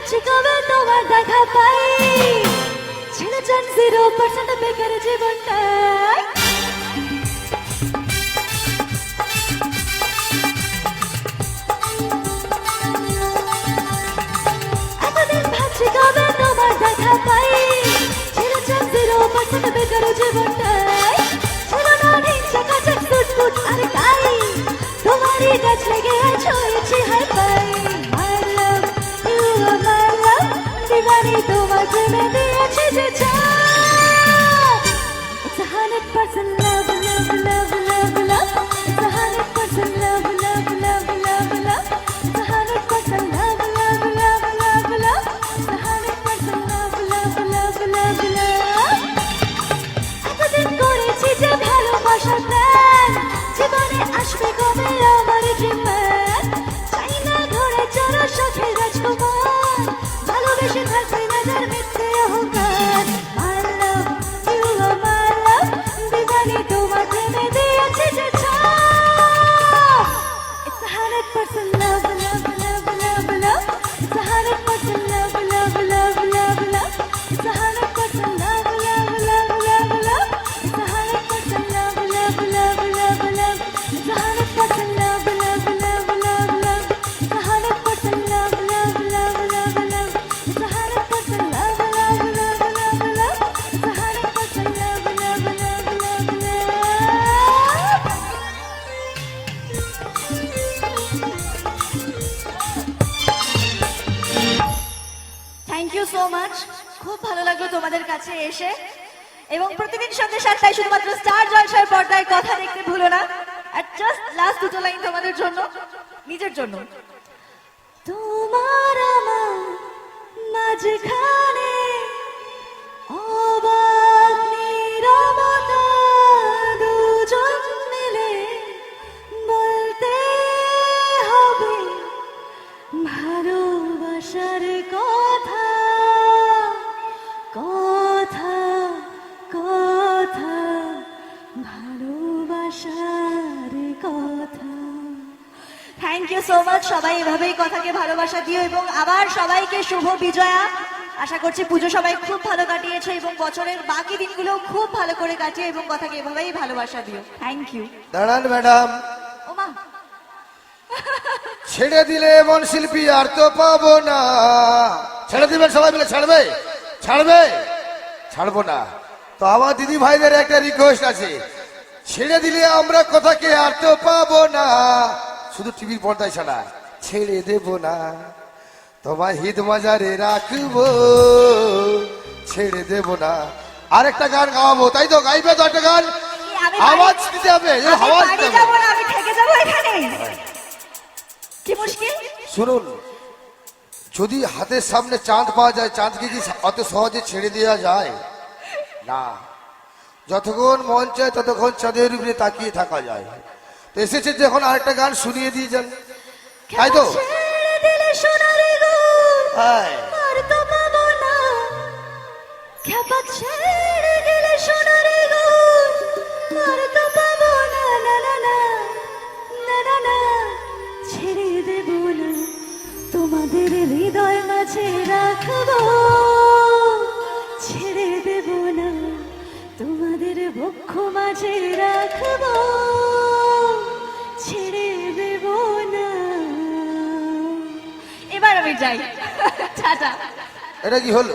ভাবছি কবে তোমার দেখা পাই, ছেড়ে যান 0% বেকার জীবনটা। এতদিন ভাবছি কবে তোমার দেখা পাই, ছেড়ে যান 0% বেকার জীবনটা। ছিল না হিংসা কাছে ফুটফুট আর তাই তোমারই কাছে লেগে ছড়েছি হাই পাই। My love, you are my love, দিবানি তোমার প্রেমে দিয়েছি যে চাপ। It's 100% love, love, love, love, love. It's 100% love, love, love, love, love. It's 100% love, love, love, love, love. It's 100% love, love, love, love, love. এতদিন করেছি যে ভালোবাসার প্ল্যান, জীবনে আসবে কবে আমার ড্রিম ম্যান। চাই না ঘরে চড়া শখের রাজকুমার, ভালোবেসে থাকবে না যার মিথ্যে অহংকার। My love, you are my love, দিবানি তোমার প্রেমে দিয়েছি যে ছাপ। It's 100% love, love, love, love, love. It's 100% love, love, love, love, love. It's 100% love, love, love, love, love. It's 100% love, love, love, love, love. It's 100% love, love, love, love, love. It's 100% love, love, love, love, love. It's 100% love, love, love, love, love. It's 100% love, love, love, love, love. Thank you so much. খুব ভালো লাগলো তোমাদের কাছে এসে, এবং প্রতিদিন সন্ধ্যে 7টায় শুধুমাত্র স্টার জলসার পর্দায় কথা দেখতে ভুলো না। আর জাস্ট লাস্ট দুটো লাইন তোমাদের জন্য, নিজের জন্য। তোমার আমার মাঝখানে অবাক নীরবতা, দুজন মিলে বলতে হবে ভালোবাসার কথা, কথা, কথা, ভালোবাসার কথা। Thank you so much. সবাই এভাবেই কথাকে ভালোবাসা দিও, এবং আবার সবাইকে শুভ বিজয়া। আশা করছি পুজো সবাই খুব ভালো কাটিয়েছে এবং বছরের বাকি দিনগুলো খুব ভালো করে কাটিয়ে, এবং কথাকে এভাবেই ভালোবাসা দিও। Thank you. দাঁড়ান ম্যাডাম, ওমা, ছেড়ে দিলে এমন শিল্পী আর তো পাবো না। ছেড়ে দিবেন সবাই মিলে? ছাড়বে? ছাড়বে? ছাড়বো না। তো আমার দিদি ভাইদের একটা রিকোয়েস্ট আছে, ছেড়ে দিলে আমরা কথাকে আর তো পাবো না, শুধু টিভির পর্দায় ছাড়া। ছেড়ে দেব না, তোমায় হিদ মাজারে রাখবো, ছেড়ে দেব না। আরেকটা গান গাওয়াবো, তাই তো? গাইবে তো একটা গান? আওয়াজ দিতে হবে, আওয়াজ দিতে হবে। আমি থেকে যাবো এখানে, কি মুশকিল? শুনুন, যদি হাতের সামনে চাঁদ পাওয়া যায়, চাঁদকে কি অত সহজে ছেড়ে দেওয়া যায়? না, যতক্ষণ মন চায় ততক্ষণ চাঁদের উপরে তাকিয়ে থাকা যায়। তো এসেছে যখন আরেকটা গান শুনিয়ে দিয়ে যান, তাই তো? হ্যাঁ, ছেড়ে দেব না, তোমাদের হৃদয় মাঝে রাখবো, ছেড়ে দেব না, তোমাদের বক্ষ মাঝে রাখবো, ছেড়ে দেব না। এবার আমি যাই, টাটা। এটা কি হলো?